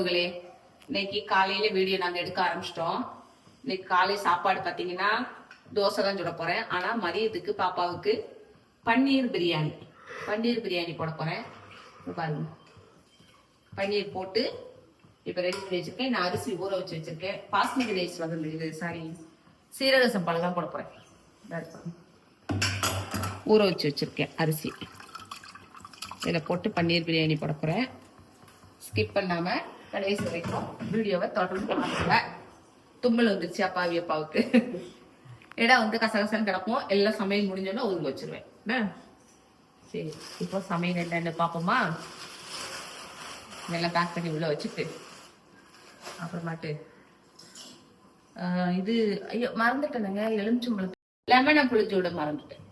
உறவுகளே, இன்னைக்கு காலையில வீடியோ நாங்க எடுக்க ஆரம்பிச்சிட்டோம். இன்னைக்கு காலை சாப்பாடு பாத்தீங்கன்னா தோசை தான் சுட போறேன். ஆனா மதியத்துக்கு பாப்பாவுக்கு பன்னீர் பிரியாணி போட போறேன். பாருங்க, பன்னீர் போட்டு இப்ப ரெடி பண்ணி வச்சிருக்கேன். நான் அரிசி ஊற வச்சு வச்சிருக்கேன். பாஸ்மதி ரைஸ் வந்து சாரி சீரக சம்பால தான் போட போறேன். ஊற வச்சு வச்சிருக்கேன் அரிசி. இதில் போட்டு பன்னீர் பிரியாணி போட போறேன். ஸ்கிப் பண்ணாம கடைசி வரைக்கும் வீடியோவை தொடர்ந்து பாருங்க. தும்மல் வந்துருச்சு அப்பாவுக்கு. இடம் வந்து கசகசன்னு கிடக்கும். எல்லாம் சமையல் முடிஞ்சோன்னா ஒதுங்க வச்சிருவேன். சரி, இப்போ சமையல் என்னன்னு பார்ப்போமா? இதெல்லாம் பேக் பண்ணி உள்ள வச்சுட்டு அப்புறமாட்டு இது ஐயோ மறந்துட்டேனுங்க, எலுமிச்சம்பழம் லெமனை புளிச்சு விட மறந்துட்டேன்.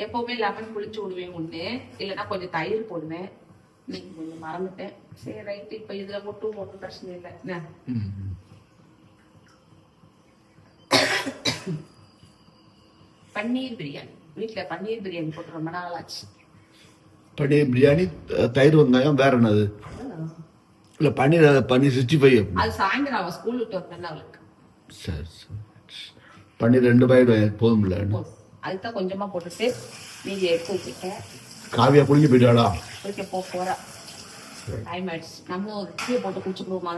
எப்பவுமே லெமன் புளிச்சு விடுவேன் ஒண்ணு, இல்லைன்னா கொஞ்சம் தயிர் போடுவேன். இன்னைக்கு கொஞ்சம் மறந்துட்டேன். சரி ரைட், இப்ப இதுல மட்டும் ஒன்றும் பிரச்சனை இல்லை. பன்னீர் பிரியாணி வீட்டுல பன்னீர் பிரியாணி போட்டு ரொம்ப நாள் ஆச்சு. பன்னீர் பிரியாணி தயிர் வெங்காயம் வேற என்னது? இல்ல பன்னீர் 65 அது சாயந்தரம் அவன் ஸ்கூல் விட்டு வந்தேன் அவளுக்கு. சரி பன்னீர் 2 பாக்கெட் போதும் இல்ல? அதுதான் கொஞ்சமா போட்டுட்டு நீங்க எடுத்து வச்சுட்டேன். காவியா புளிஞ்சு போயிட்டாளா? குளிக்க போறா. டைம் ஆயிடுச்சு. நம்ம ஒரு டீ போட்டு குடிச்சுக்குவோமா?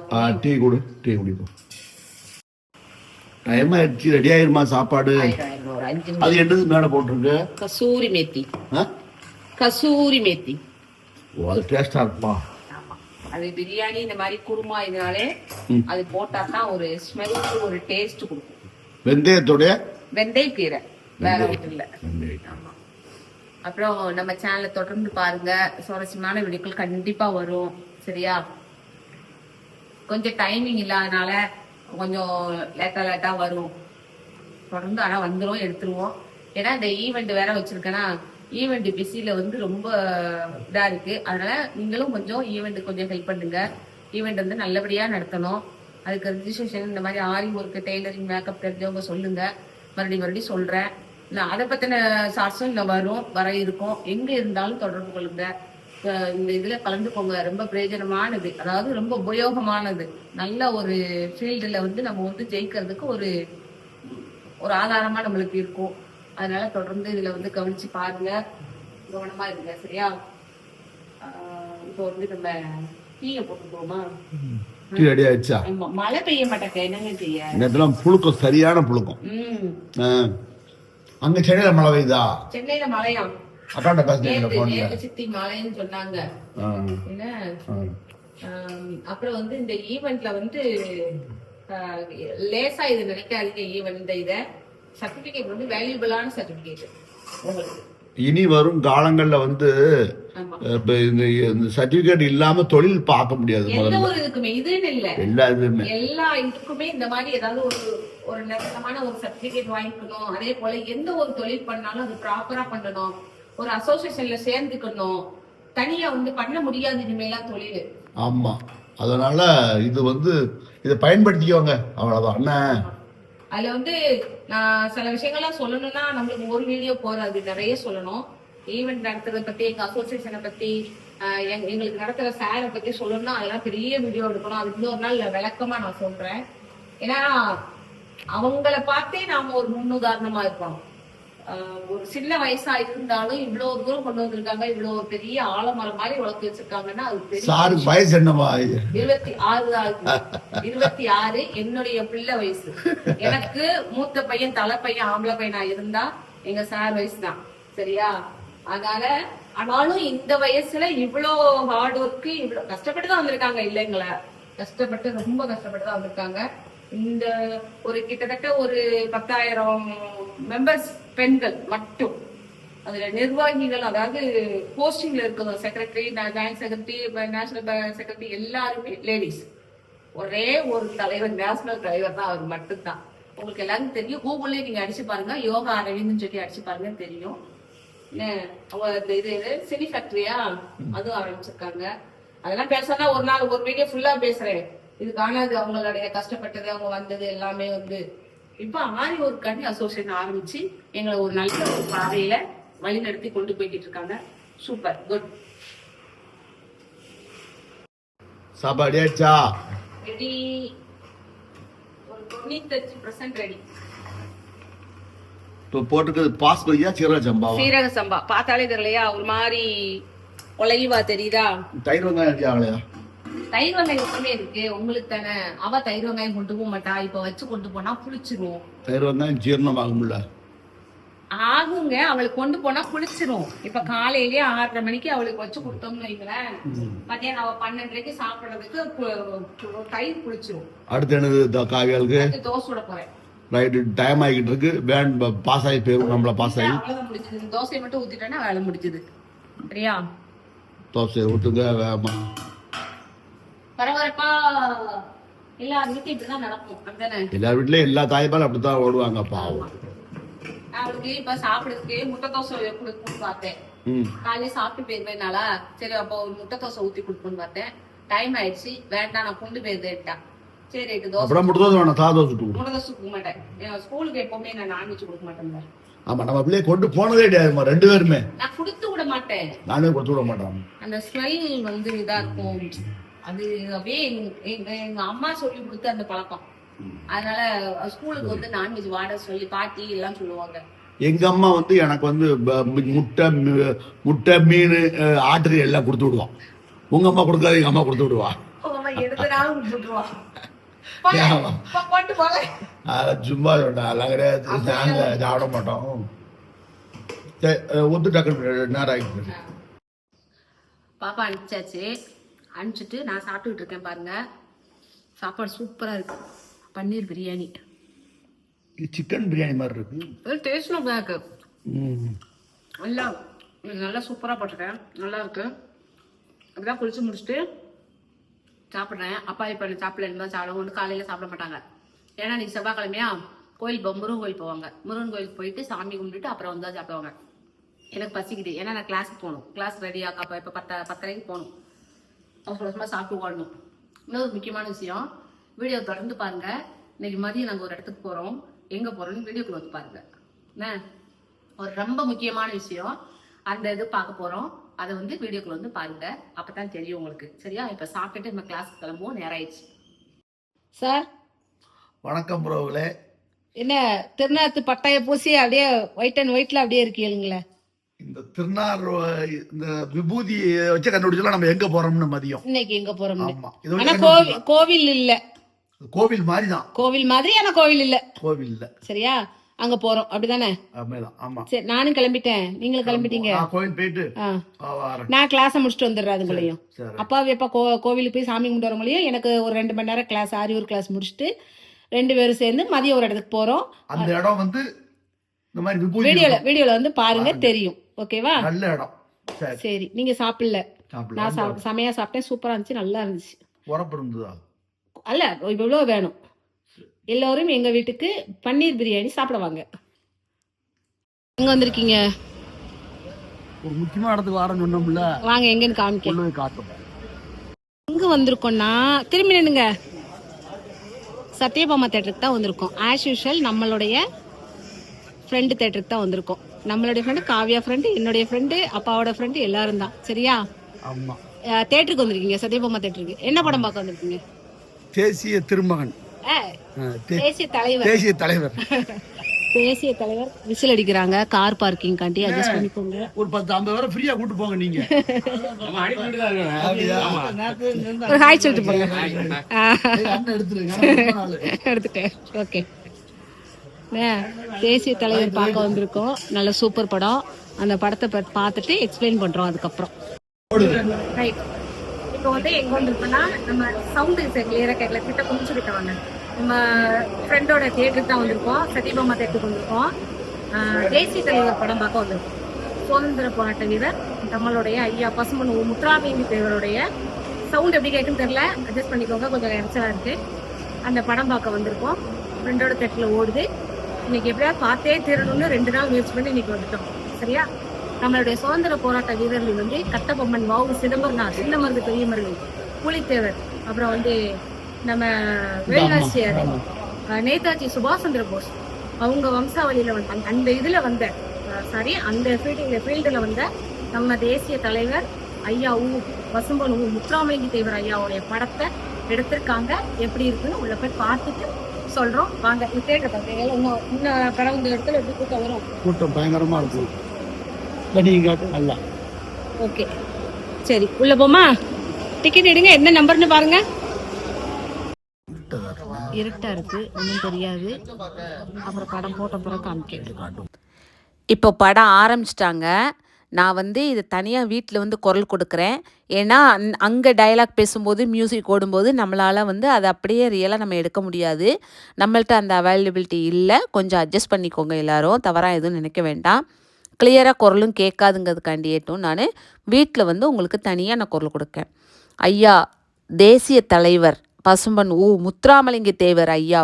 டீ குடிப்போம். டைம் ஆயிடுச்சு. ரெடி ஆயிருமா சாப்பாடு? ஒரு 5 நிமிஷம். அது என்னது மேல போட்டிருக்கு? கசூரி மேத்தி. ஓ, அது டேஸ்டா இருக்குமா? ஆமா, அது பிரியாணி இந்த மாதிரி குருமா இதனாலே அது போட்டாதான் ஒரு ஸ்மெல், ஒரு டேஸ்ட் கொடுக்கும். வெந்தயக்கீரை வேற ஒன்றும் இல்ல. ஆமா. அப்புறம் நம்ம சேனலை தொடர்ந்து பாருங்க. சுவாரஸ்யமான வீடியோக்கள் கண்டிப்பா வரும். சரியா? கொஞ்சம் டைமிங் இல்லாதனால கொஞ்சம் லேட்டா வரும். தொடர்ந்து ஆனா வந்துடும், எடுத்துருவோம். ஏன்னா இந்த ஈவெண்ட் வேற வச்சிருக்கேன்னா ஈவெண்ட் பிஸியில வந்து ரொம்ப இதா இருக்கு. அதனால நீங்களும் கொஞ்சம் ஈவெண்ட் கொஞ்சம் ஹெல்ப் பண்ணுங்க. ஈவெண்ட் வந்து நல்லபடியா நடத்தணும். அதுக்கு ரிஜிஸ்ட்ரேஷன் இந்த மாதிரி ஆரி ஒர்க், டெய்லரிங், மேக்கப் தெரிஞ்சவங்க சொல்லுங்க. மறுபடியும் சொல்றேன். அதை பத்தின ஷார்ட்ஸும் இந்த வர இருக்கும். எங்க இருந்தாலும் தொடர்பு கொள்ளுங்க. இந்த இதுல கலந்துக்கோங்க. ரொம்ப பிரயோஜனமானது, அதாவது ரொம்ப உபயோகமானது. நல்ல ஒரு ஃபீல்டுல வந்து நம்ம வந்து ஜெயிக்கிறதுக்கு ஒரு ஆதாரமா நம்மளுக்கு இருக்கும். அதனால தொடர்ந்து இதுல வந்து கவனிச்சு பாருங்க, கவனமா இருங்க. சரியா? இப்போ வந்து நம்ம டீயை போட்டுக்கோமா? டீ ரெடி ஆயிடுச்சா? மழை பெய்ய மாட்டேங்க, என்னங்க செய்ய? இதெல்லாம் புழுக்கம், சரியான புழுக்கம். அங்க சென்னையில மழை பெய்யுதா? சென்னையில மழையா? அக்காண்ட பேசுறீங்க. சித்தி மழைன்னு சொன்னாங்க. என்ன அப்புறம் வந்து இந்த ஈவெண்ட்ல வந்து லேசா இது நினைக்காதீங்க. ஈவெண்ட் இத சர்டிபிகேட் வந்து வேல்யூபிளான சர்டிபிகேட் உங்களுக்கு. இனி வரும் காலங்கள்ல வந்து இந்த சர்டிபிகேட் இல்லாம தொழில் பார்க்க முடியாது. எந்த ஒரு இதுக்குமே இதுன்னு இல்ல, எல்லா இதுக்குமே இந்த மாதிரி ஏதாவது ஒரு நிரந்தரமான ஒரு சர்டிபிகேட் வாங்கிக்கணும். அதே போல எந்த ஒரு தொழில் பண்ணாலும் அது ப்ராப்பரா பண்ணணும். ஒரு அசோசியேஷன்ல சேர்ந்துக்கணும். தனியா வந்து பண்ண முடியாது இனிமேலாம் தொழில். ஆமா, அதனால இது வந்து இதை பயன்படுத்திக்கோங்க, அவ்வளவுதான். அதுல வந்து நான் சில விஷயங்கள்லாம் சொல்லணும்னா நம்மளுக்கு ஒரு வீடியோ போறாது, நிறைய சொல்லணும். ஈவெண்ட் நடத்துறத பத்தி, எங்க அசோசியேஷனை பத்தி, எங்களுக்கு நடத்துற சாரை பத்தி சொல்லணும்னா அதெல்லாம் பெரிய வீடியோ எடுக்கணும். அதுக்கு இன்னொரு நாள் விளக்கமா நான் சொல்றேன். ஏன்னா அவங்கள பார்த்தே நாம ஒரு முன்னுதாரணமா இருக்கணும். ஒரு சின்ன வயசா இருந்தாலும் இவ்வளவு தூரம் கொண்டு வந்திருக்காங்க. இவ்வளவு பெரிய ஆலமரம் மாதிரி வளர்த்து வச்சிருக்காங்கன்னா அது பெரிய. வயசு என்னமா? 26 என்னுடைய பிள்ளை வயசு. எனக்கு மூத்த பையன், தலை பையன், ஆம்பளை பையனா இருந்தா எங்க சார் வயசு தான். சரியா? அதனால ஆனாலும் இந்த வயசுல இவ்வளோ ஹார்ட் ஒர்க்கு, இவ்வளவு கஷ்டப்பட்டு தான் வந்திருக்காங்க. இல்லைங்களா? ரொம்ப கஷ்டப்பட்டு தான் வந்திருக்காங்க. இந்த ஒரு கிட்டத்தட்ட ஒரு 10,000 மெம்பர்ஸ் பெண்கள் மட்டும். அதுல நிர்வாகிகள், அதாவது போஸ்டிங்ல இருக்கிற secretary, joint secretary, national secretary எல்லாருமே லேடிஸ். ஒரே ஒரு தலைவர், நேஷனல் தலைவர் தான், அவர் மட்டும்தான். உங்களுக்கு எல்லாரும் தெரியும். கூகுள்லயே நீங்க அடிச்சு பாருங்க, யோகா அரவிந்த்னு சொல்லி அடிச்சு பாருங்க, தெரியும். இது சினி ஃபேக்டரியா அதுவும் ஆரம்பிச்சிருக்காங்க. அதெல்லாம் பேசனா ஒரு நாள் ஒரு வீடியோ ஃபுல்லா பேசுறேன். இது காணாது அவங்களுடைய கஷ்டப்பட்டது, அவங்க வந்தது எல்லாமே வந்து. இப்ப ஆரி ஒரு கண்ணி அசோசியேஷன் ஆரம்பிச்சு எங்களை ஒரு நல்ல ஒரு பாதையில வழி நடத்தி கொண்டு போய்கிட்டு இருக்காங்க. Super, good. சாப்பாடு ஆயிடுச்சா? ரெடி, ஒரு 95% ரெடி. இப்போ போட்டுக்கிறது பாஸ்மதியா சீரக சம்பாவா? சீரக சம்பா. பார்த்தாலே தெரியலையா, ஒரு மாதிரி ஒலைவா தெரியுதா? தயிர் வெங்காயம் ஆகலையா? தயிர் வெங்காயம் எப்பவுமே இருக்கு, உங்களுக்கு தானே. அவ தயிர் வெங்காயம் கொண்டு போக மாட்டா, இப்ப வச்சு கொண்டு போனா புளிச்சிரும். தயிர் வெங்காயம் ஜீரணம் ஆகும்ல? ஆகுங்க, அவளுக்கு கொண்டு போனா புளிச்சிரும். இப்ப காலையிலேயே 6:30 மணிக்கு அவளுக்கு வச்சு கொடுத்தோம்னு வைங்களேன், மத்தியானம் அவ 12:30 சாப்பிடுறதுக்கு தயிர் புளிச்சிரும். அடுத்து என்னது காவியாளுக்கு? தோசை சுட போறேன். ரைட்டு, டைம் ஆகிட்டு இருக்கு. வேன் பாஸ் ஆகி போயிரும், நம்மள பாஸ் ஆகி. அவ்வளவுதான் முடிஞ்சது. தோசையை மட்டும் ஊத்திட்டேன்னா வேலை முடிஞ்சது. சரியா? தோசை ஊத்துங்க வேகமா. பரபரப்பா எல்லார் வீட்லயும் இப்படிதான் நடக்கும், அப்படிதானே? எல்லா வீட்லயும் எல்லா தாய்ப்பாலும் அப்படித்தான் ஓடுவாங்க பாவம். அவளுக்கு இப்ப சாப்பிடுறதுக்கு முட்டை தோசை கொடுக்கணும்னு பார்த்தேன். காலையில சாப்பிட்டு போயிருவேனால, சரி அப்போ ஒரு முட்டை தோசை ஊத்தி கொடுக்கணும்னு பார்த்தேன். டைம் ஆயிடுச்சு, வேண்டாம் நான் கொண்டு போயிருந்தேன்ட்டா. சரி தோசை. அப்புறம் முட்டை தோசை வேணாம், சாதம் தோசை முட்டை தோசை கொடுக்க மாட்டேன். ஸ்கூலுக்கு எப்பவுமே நான் நான்வெஜ் கொடுக்க மாட்டேன். ஆமா, நம்ம பிள்ளைய கொண்டு போனதே கிடையாதுமா, 2 பேருமே. நான் கொடுத்து விட மாட்டேன். நானே கொடுத்து விட மாட்டேன். அந்த ஸ்மெல் வந்து இதா இருக்கும். அது அப்படியே எங்க அம்மா சொல்லி கொடுத்த அந்த பழக்கம். அதனால ஸ்கூலுக்கு வந்து நான்வெஜ் வாட சொல்லி பாட்டி எல்லாம் சொல்லுவாங்க. எங்க அம்மா வந்து எனக்கு வந்து முட்டை மீன் ஆட்டு எல்லாம் கொடுத்து விடுவான். உங்க அம்மா கொடுக்காது, எங்க அம்மா கொடுத்து விடுவா. எடுத்தனாலும் கொடுத்துருவா. சும்மா சொன்னா அதெல்லாம் கிடையாது, நாங்க சாப்பிட மாட்டோம். ஒத்து டக்கு நேரம் ஆகிட்டு. பாப்பா அனுப்பிச்சாச்சு. அனுப்பிச்சிட்டு நான் சாப்பிட்டுக்கிட்டு இருக்கேன். பாருங்க, சாப்பாடு சூப்பரா இருக்கு. பன்னீர் பிரியாணி, சிக்கன் பிரியாணி மாதிரி இருக்கு. டேஸ்ட் இருக்கு. எல்லாம் நல்லா சூப்பரா போட்டிருக்கேன், நல்லா இருக்கு. அப்படிதான் குளிச்சு முடிச்சுட்டு சாப்பிட்றேன். அப்பா இப்போ சாப்பிடலன்னு தான் சாப்பிடுவோம். ஒன்று காலையில் சாப்பிட மாட்டாங்க. ஏன்னா இன்னைக்கு செவ்வாய்க்கிழமையா கோயில் முருகன் கோயில் போவாங்க. முருகன் கோயிலுக்கு போயிட்டு சாமி கும்பிட்டுட்டு அப்புறம் வந்து தான் சாப்பிடுவாங்க. எனக்கு பசிக்குது, ஏன்னா நான் கிளாஸுக்கு போகணும். கிளாஸ் ரெடியாக அப்போ இப்போ 10:30 போகணும். அவசரமாக சாப்பிட்டு ஓடணும். இன்னொரு முக்கியமான விஷயம், வீடியோ தொடர்ந்து பாருங்க. இன்னைக்கு மதியம் நாங்கள் ஒரு இடத்துக்கு போகிறோம். எங்கே போகிறோம்னு வீடியோக்குள்ள வந்து பாருங்க. என்ன ஒரு ரொம்ப முக்கியமான விஷயம், அந்த இது பார்க்க போகிறோம். அதை வந்து வீடியோக்குள்ள வந்து பாருங்க, அப்பதான் தெரியும் உங்களுக்கு. சரியா? இப்ப சாப்பிட்டுட்டு நம்ம கிளாஸ்க்கு கிளம்புவோம். நேரம் ஆயிடுச்சு. சார் வணக்கம் ப்ரோங்களே. என்ன திருநாத்து பட்டாய பூசி அப்படியே ஒயிட் அண்ட் ஒயிட்ல அப்படியே இருக்கீங்களே. இந்த திருநார் இந்த விபூதி வச்சு கண்டுபிடிச்சலாம் நம்ம எங்க போறோம்னு மதியம். இன்னைக்கு எங்க போறோம்? ஆனா கோவில் இல்ல. கோவில் மாதிரி தான். கோவில் மாதிரி, ஆனா கோவில் இல்ல. கோவில் இல்ல. சரியா? அங்க போறோம், அப்படிதானே? சரி, நானும் கிளம்பிட்டேன். நீங்களும் கிளம்பிட்டீங்க. கோவில் போயிட்டு நான் கிளாஸ் முடிச்சுட்டு வந்துடுறேன். அதுங்களையும் அப்பாவை எப்ப கோவிலுக்கு போய் சாமி கும்பிட்டு வரவங்களையும் எனக்கு ஒரு 2 மணி நேரம் கிளாஸ், ஆரியூர் கிளாஸ் முடிச்சுட்டு 2 பேரும் சேர்ந்து மதியம் ஒரு இடத்துக்கு போறோம். அந்த இடம் வந்து இந்த மாதிரி வீடியோல வந்து பாருங்க, தெரியும். ஓகேவா? நல்ல இடம். சரி, நீங்க சாப்பிடல. நான் செமையா சாப்பிட்டேன், சூப்பரா இருந்துச்சு, நல்லா இருந்துச்சு. உரப்பு இருந்ததா? அல்ல, இவ்வளவு வேணும். எல்லோரும் எங்க வீட்டுக்கு பன்னீர் பிரியாணி சாப்பிட வாங்க. எங்க வந்திருக்கீங்க? ஒரு முக்கியமான இடத்துக்கு வரேன்னு சொன்னோம்ல, வாங்க. எங்கன்னு காமிக்க காட்டுறோம். எங்க வந்திருக்கோம்னா, திரும்பி நின்னுங்க, சத்யபாமா தேட்டருக்கு தான் வந்திருக்கோம். ஆஸ் யூஷுவல் நம்மளுடைய ஃப்ரெண்டு தேட்டருக்கு தான் வந்திருக்கோம். நம்மளுடைய ஃப்ரெண்டு காவியா ஃப்ரெண்டு, என்னுடைய ஃப்ரெண்டு, அப்பாவோட ஃப்ரெண்டு, எல்லாரும் தான். சரியா? ஆமா. தேட்டருக்கு வந்திருக்கீங்க, சத்யபாமா தேட்டருக்கு. என்ன படம் பார்க்க வந்திருக்கீங்க? தேசிய திருமகன். தேசிய தலைவர். தேசிய தலைவர் விசில் அடிக்கிறாங்க. கார் பார்க்கிங் காண்டி அட்ஜஸ்ட் பண்ணிக்கோங்க. ஒரு 10-50 வரை ஃப்ரீயா கூட்டு போங்க. நீங்க ஒரு ஹாய் சொல்லிட்டு போங்க. எடுத்துட்டேன். ஓகே. தேசிய தலைவர் பார்க்க வந்திருக்கோம். நல்ல சூப்பர் படம். அந்த படத்தை பார்த்துட்டு எக்ஸ்பிளைன் பண்றோம் அதுக்கப்புறம். இப்போ வந்து எங்க வந்திருக்கோம்னா, நம்ம சவுண்டு கிளியரா கேட்கல, கிட்ட கொஞ்சம் கிட்ட வாங்க. நம்ம ஃப்ரெண்டோட தேட்டருக்கு தான் வந்திருக்கோம். சத்யபாமா தேட்டருக்கு வந்திருக்கோம். தேசிய தலைவர் படம் பார்க்க வந்திருக்கோம். சுதந்திர போராட்ட வீரர் நம்மளுடைய ஐயா பசும்பொன் முத்துராமலிங்க தேவருடைய சவுண்ட் எப்படி கேட்குன்னு தெரியல, அட்ஜஸ்ட் பண்ணிக்கோங்க, கொஞ்சம் இறைச்சலா இருக்கு. அந்த படம் பார்க்க வந்திருக்கோம். ஃப்ரெண்டோட தேட்டரில் ஓடுது. இன்னைக்கு எப்படியா பார்த்தே தீரணும்னு 2 நாள் முயற்சி பண்ணி இன்னைக்கு வந்துட்டோம். சரியா? நம்மளுடைய சுதந்திர போராட்ட வீரர்கள் வந்து கட்டபொம்மன், வ.உ. சிதம்பரனார், சின்னமருது பெரியமருது, புலித்தேவர், அப்புறம் வந்து நம்ம வேல்நாச்சியார், நேதாஜி சுபாஷ் சந்திர போஸ், அவங்க வம்சாவளியில வந்து அந்த இதுல வந்த அந்த ஃபீல்டுல வந்த நம்ம தேசிய தலைவர் ஐயா பசும்பொன் முத்துராமலிங்க தேவர் ஐயாவுடைய படத்தை எடுத்திருக்காங்க. எப்படி இருக்குன்னு உள்ள போய் பார்த்துட்டு சொல்றோம். வாங்க. இது தேட்டர் பார்த்தீங்க, இன்னும் படம் இந்த இடத்துல எப்படி கூட்டம் வரும். கூட்டம் பயங்கரமா இருக்கும். நீங்க நல்லா ஓகே, சரி உள்ள போமா. டிக்கெட் எடுங்க. என்ன நம்பர்னு பாருங்க. இருட்டா இருக்கு, ஒன்றும் தெரியாது. அப்புறம் படம் போட்ட பிறகு காமிக்க. இப்போ படம் ஆரம்பிச்சிட்டாங்க. நான் இதை தனியாக வீட்டில் குரல் கொடுக்குறேன். ஏன்னா அங்கே டயலாக் பேசும்போது மியூசிக் ஓடும்போது நம்மளால் அதை அப்படியே ரியலாக நம்ம எடுக்க முடியாது. நம்மள்ட்ட அந்த அவைலபிலிட்டி இல்லை. கொஞ்சம் அட்ஜஸ்ட் பண்ணிக்கோங்க எல்லாரும், தவறாக எதுவும் நினைக்க வேண்டாம். கிளியராக குரலும் கேட்காதுங்கிறதுக்காண்டியேட்டும் நான் வீட்டில் உங்களுக்கு தனியாக நான் குரல் கொடுக்கேன். ஐயா தேசிய தலைவர் பசும்பன் முத்துராமலிங்க தேவர் ஐயா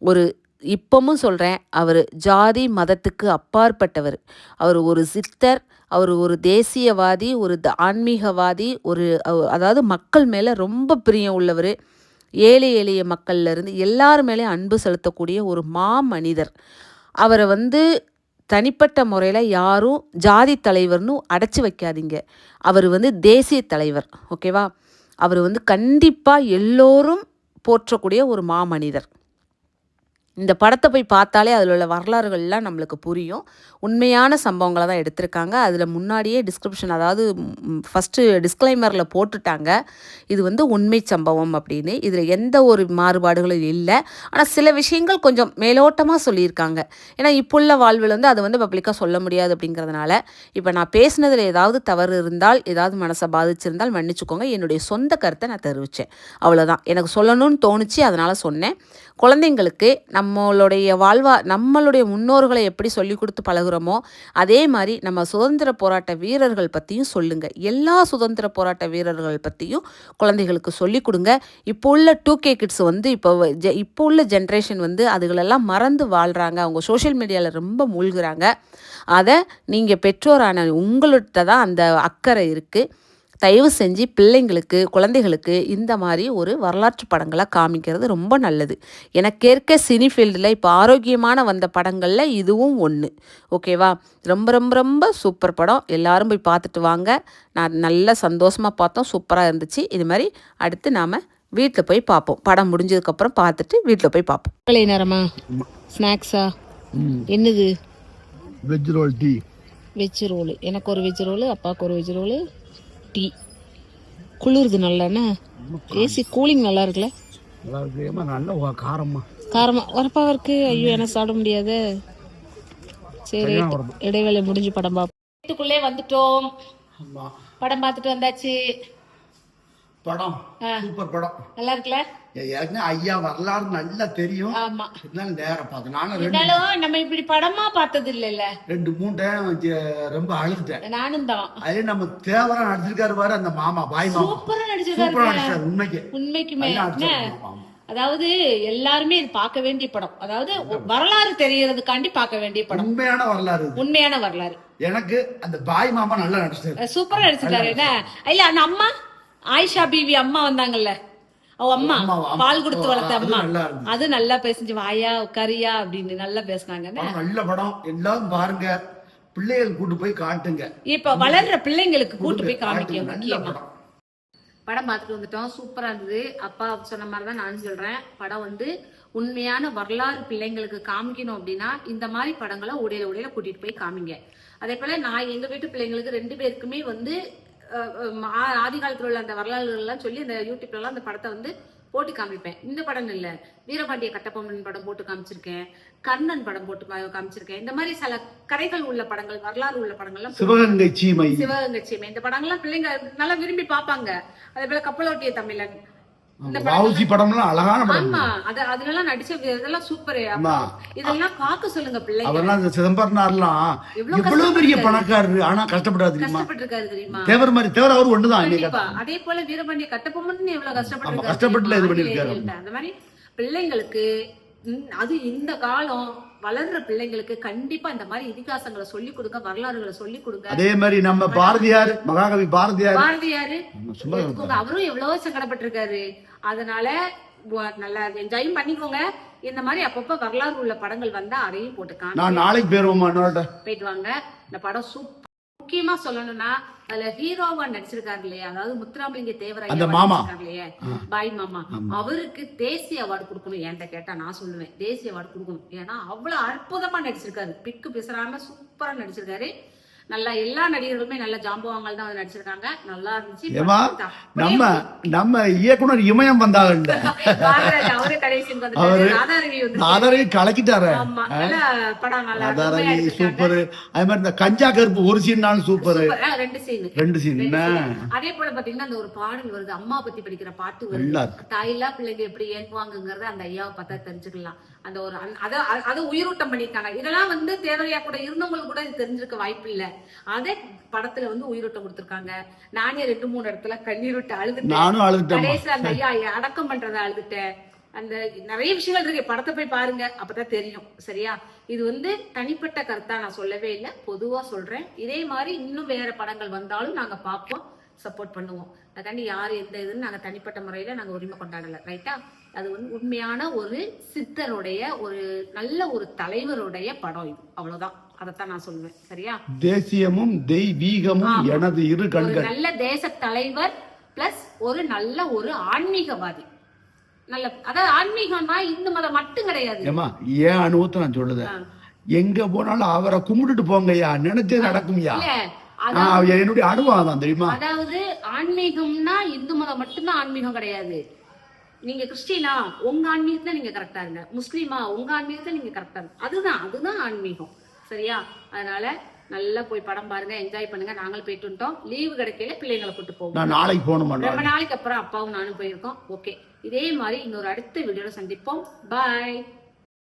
ஒரு இப்பவும் சொல்கிறேன், அவர் ஜாதி மதத்துக்கு அப்பாற்பட்டவர். அவர் ஒரு சித்தர், அவர் ஒரு தேசியவாதி, ஒரு ஆன்மீகவாதி, அதாவது மக்கள் மேலே ரொம்ப பிரியம் உள்ளவர். ஏழை எளிய மக்கள்லேருந்து எல்லார் மேலேயும் அன்பு செலுத்தக்கூடிய ஒரு மனிதர். அவரை தனிப்பட்ட முறையில் யாரும் ஜாதி தலைவர்னு அடைச்சி வைக்காதீங்க. அவர் தேசிய தலைவர், ஓகேவா? அவர் கண்டிப்பாக எல்லோரும் போற்றக்கூடிய ஒரு மனிதர். இந்த படத்தை போய் பார்த்தாலே அதில் உள்ள வரலாறுகள்லாம் நம்மளுக்கு புரியும். உண்மையான சம்பவங்களை தான் எடுத்திருக்காங்க. அதில் முன்னாடியே டிஸ்கிரிப்ஷன், அதாவது ஃபஸ்ட்டு டிஸ்க்ளைமரில் போட்டுட்டாங்க, இது உண்மை சம்பவம் அப்படின்னு. இதில் எந்த ஒரு மாறுபாடுகளும் இல்லை. ஆனால் சில விஷயங்கள் கொஞ்சம் மேலோட்டமாக சொல்லியிருக்காங்க. ஏன்னா இப்போ உள்ள வாழ்வில் அதை பப்ளிக்காக சொல்ல முடியாது அப்படிங்கிறதுனால, இப்போ நான் பேசினதில் ஏதாவது தவறு இருந்தால், ஏதாவது மனசை பாதிச்சிருந்தால் மன்னிச்சுக்கோங்க. என்னுடைய சொந்த கருத்தை நான் தெரிவித்தேன், அவ்வளோதான். எனக்கு சொல்லணும்னு தோணுச்சு, அதனால் சொன்னேன். குழந்தைங்களுக்கு நம்மளுடைய முன்னோர்களை எப்படி சொல்லி கொடுத்து பழகுறோமோ அதே மாதிரி நம்ம சுதந்திர போராட்ட வீரர்கள் பற்றியும் சொல்லுங்கள். எல்லா சுதந்திர போராட்ட வீரர்கள் பற்றியும் குழந்தைகளுக்கு சொல்லி கொடுங்க. இப்போ உள்ள 2K கிட்ஸ் இப்போ உள்ள ஜென்ரேஷன் அதுகளெல்லாம் மறந்து வாழ்கிறாங்க. அவங்க சோஷியல் மீடியாவில் ரொம்ப மூழ்கிறாங்க. அதை நீங்கள் பெற்றோரான உங்கள்கிட்ட தான் அந்த அக்கறை இருக்குது. தயவு செஞ்சு பிள்ளைங்களுக்கு, குழந்தைகளுக்கு இந்த மாதிரி ஒரு வரலாற்று படங்களை காமிக்கிறது ரொம்ப நல்லது. எனக்கேற்க சினி ஃபீல்டில் இப்போ ஆரோக்கியமான வந்த படங்களில் இதுவும் ஒன்று, ஓகேவா? ரொம்ப ரொம்ப ரொம்ப சூப்பர் படம். எல்லாரும் போய் பார்த்துட்டு வாங்க. நான் நல்ல சந்தோஷமாக பார்த்தோம், சூப்பராக இருந்துச்சு. இது மாதிரி அடுத்து நாம் வீட்டில் போய் பார்ப்போம். படம் முடிஞ்சதுக்கப்புறம் பார்த்துட்டு வீட்டில் போய் பார்ப்போம். காலை நேரமா ஸ்நாக்ஸா என்னது? Veg roll, tea. Veg roll, எனக்கு ஒரு வெஜ் ரோலு, அப்பாவுக்கு ஒரு வெஜ் ரோலு, டீ. குளிருது நல்லாண்ணே, ஏசி கூலிங் நல்லா இருக்குல்ல? நல்லா இருக்கு. நல்ல காரமா வரப்பாக இருக்கு. ஐயோ எனக்கு சாப்பிட முடியாது. சரி, இடைவேளை முடிஞ்சு படம் பார்ப்போம். வீட்டுக்குள்ளே வந்துட்டோம், படம் பார்த்துட்டு வந்தாச்சு. படம் சூப்பர் படம், நல்லா இருக்குல்ல? ஐயா வரலாறு நல்லா தெரியும். ஆமா, நேரம் பார்த்தேன். இருந்தாலும் நம்ம இப்படி படமா பார்த்தது இல்ல. 2-3 டைம் ரொம்ப அழுதுட்டேன். நானும் தான். அதே நம்ம தேவரா நடிச்சிருக்காரு பாரு, அந்த மாமா பாய் மாமா சூப்பரா நடிச்சிருக்காரு. உண்மைக்குமே அதாவது எல்லாருமே இது பார்க்க வேண்டிய படம். அதாவது வரலாறு தெரியறதுக்காண்டி பார்க்க வேண்டிய படம். உண்மையான வரலாறு. எனக்கு அந்த பாய் மாமா நல்லா நடிச்சிருக்காரு, சூப்பரா நடிச்சிருக்காரு. என்ன இல்ல, அந்த அம்மா ஆயிஷா பீவி அம்மா வந்தாங்கல்ல, அம்மா பால் கொடுத்து வளர்த்த அம்மா, அது நல்லா பேசிச்சு. வாயா உட்காரியா அப்படின்னு நல்லா பேசினாங்க. நல்ல படம், எல்லாரும் பாருங்க. பிள்ளைகள் கூட்டு போய் காட்டுங்க. இப்ப வளர்ற பிள்ளைங்களுக்கு கூட்டு போய் காமிக்க முக்கியமா. படம் பார்த்துட்டு வந்துட்டோம், சூப்பரா இருந்தது. அப்பா சொன்ன மாதிரிதான் நானும் சொல்றேன். படம் உண்மையான வரலாறு பிள்ளைங்களுக்கு காமிக்கணும் அப்படின்னா இந்த மாதிரி படங்களை உடையில கூட்டிட்டு போய் காமிங்க. அதே போல நான் எங்க வீட்டு பிள்ளைங்களுக்கு 2 பேருக்குமே ஆதி காலத்துல உள்ள அந்த வரலாறுகள் எல்லாம் சொல்லி அந்த யூடியூப்ல எல்லாம் அந்த படத்தை போட்டு காமிப்பேன். இந்த படம் இல்ல, வீரபாண்டிய கட்டபொம்மன் படம் போட்டு காமிச்சிருக்கேன், கர்ணன் படம் போட்டு காமிச்சிருக்கேன். இந்த மாதிரி சில கதைகள் உள்ள படங்கள், வரலாறு உள்ள படங்கள்லாம், சிவகங்கை சீமை, இந்த படங்கள்லாம் பிள்ளைங்க நல்லா விரும்பி பார்ப்பாங்க. அதே போல கப்பலோட்டிய தமிழன், படம்லாம் அழகான படம். ஆமா, அதெல்லாம் நடிச்ச இதெல்லாம் சூப்பர். இதெல்லாம் பார்க்க சொல்லுங்க பிள்ளைங்க. அவர்லாம் சிதம்பரனார்லாம் எவ்வளவு பெரிய பணக்காரரு, ஆனா கஷ்டப்பட்டிருக்காரு தெரியுமா? தேவர் மாதிரி, தேவர் அவர் ஒண்ணுதான். அதே போல வீரபாண்டிய கட்டபொம்மன் எவ்வளவு கஷ்டப்பட்டு. அந்த மாதிரி பிள்ளைங்களுக்கு அது இந்த காலம் வளர்ற பிள்ளைங்களுக்கு கண்டிப்பா இந்த மாதிரி இதிகாசங்களை சொல்லி கொடுங்க, வரலாறுகளை சொல்லி கொடுங்க. அதே மாதிரி நம்ம பாரதியார், மகாகவி பாரதியார் அவரும் எவ்வளவோ சங்கடப்பட்டிருக்காரு. அதனால நல்லா என்ஜாய் பண்ணிக்கோங்க. இந்த மாதிரி அப்பப்ப வரலாறு உள்ள படங்கள் வந்தா அதையும் போட்டுக்காங்க. நான் நாளைக்கு போயிட்டு வாங்க. இந்த படம் சூப்பர். முக்கியமா சொல்லணும்னா அதுல ஹீரோவா நடிச்சிருக்காரு இல்லையா, அதாவது முத்துராமலிங்க தேவராய அந்த மாமா இல்லையா, பாய் மாமா, அவருக்கு தேசிய அவார்டு கொடுக்கணும். என்கிட்ட கேட்டா நான் சொல்லுவேன் தேசிய அவார்டு கொடுக்கணும். ஏன்னா அவ்வளவு அற்புதமா நடிச்சிருக்காரு, பிக்கு பிசறாம சூப்பரா நடிச்சிருக்காரு. நல்லா எல்லா நடிகர்களுமே நல்ல ஜாம்பவாங்கள் தான் வந்து நடிச்சிருக்காங்க. நல்லா இருந்துச்சு. நம்ம இயக்குனர் இமயம் வந்தாங்க, அவரு கடைசி நாதாரவி கலக்கிட்டாரு. சூப்பர். அதே மாதிரி இந்த கஞ்சா கருப்பு ஒரு சீன் சூப்பர், ரெண்டு சீன். அதே போல பாத்தீங்கன்னா அந்த ஒரு பாடல் வருது, அம்மா பத்தி படிக்கிற பாட்டு வருது. தாயில்லா பிள்ளைங்க எப்படி ஏங்குவாங்கிறத அந்த ஐயாவை பார்த்தா தெரிஞ்சுக்கலாம். அந்த ஒரு அதை உயிரூட்டம் பண்ணிருக்காங்க. இதெல்லாம் வந்து தேவரையா கூட இருந்தவங்களுக்கு கூட இது தெரிஞ்சிருக்க வாய்ப்பு இல்ல. அதே படத்துல வந்து உயிரோட்டம் கொடுத்திருக்காங்க. நானே 2-3 இடத்துல கண்ணீர் விட்டு அழுதுட்டேன். கடைசியில அந்த ஐயா அடக்கம் பண்றத அழுதுட்டேன். அந்த நிறைய விஷயங்கள் இருக்கு, படத்தை போய் பாருங்க, அப்பதான் தெரியும். சரியா? இது வந்து தனிப்பட்ட கருத்தா நான் சொல்லவே இல்லை, பொதுவா சொல்றேன். இதே மாதிரி இன்னும் வேற படங்கள் வந்தாலும் நாங்க பார்ப்போம், சப்போர்ட் பண்ணுவோம். அதாண்டி யாரு எந்த இதுன்னு நாங்க தனிப்பட்ட முறையில நாங்க உரிமை கொண்டாடல. ரைட்டா? அது வந்து உண்மையான ஒரு சித்தருடைய ஒரு நல்ல ஒரு தலைவருடைய படம் இது, அவ்வளவுதான். அதைத்தான் நான் சொல்லுவேன். சரியா? தேசியமும் தெய்வீகமும் எனது இரு கண்கள். நல்ல தேச தலைவர் பிளஸ் ஒரு நல்ல ஒரு ஆன்மீகவாதி. நல்ல, அதாவது ஆன்மீகம்னா இந்து மதம் மட்டும் கிடையாது. ஏன் அனுபவத்தை நான் சொல்லுதேன், எங்க போனாலும் அவரை கும்பிட்டுட்டு போங்கய்யா, நினைச்சது நடக்கும்யா. என்னுடைய அனுபவம் தான், தெரியுமா? அதாவது ஆன்மீகம்னா இந்து மதம் மட்டும்தான் ஆன்மீகம் கிடையாது. நீங்க கிறிஸ்டினா உங்க ஆன்மீகத்தை நீங்க கரெக்டா இருங்க, முஸ்லீமா உங்க ஆன்மீகத்தை நீங்க கரெக்டா இருங்க. அதுதான் ஆன்மீகம். சரியா? அதனால நல்லா போய் படம் பாருங்க, என்ஜாய் பண்ணுங்க. நாங்களும் போயிட்டு வந்துட்டோம். லீவு கிடைக்கல, பிள்ளைங்களை கூட்டு போவோம். நான் நாளைக்கு போகணும். ரொம்ப நாளைக்கு அப்புறம் அப்பாவும் நானும் போயிருக்கோம். ஓகே, இதே மாதிரி இன்னொரு அடுத்த வீடியோல சந்திப்போம். பாய்.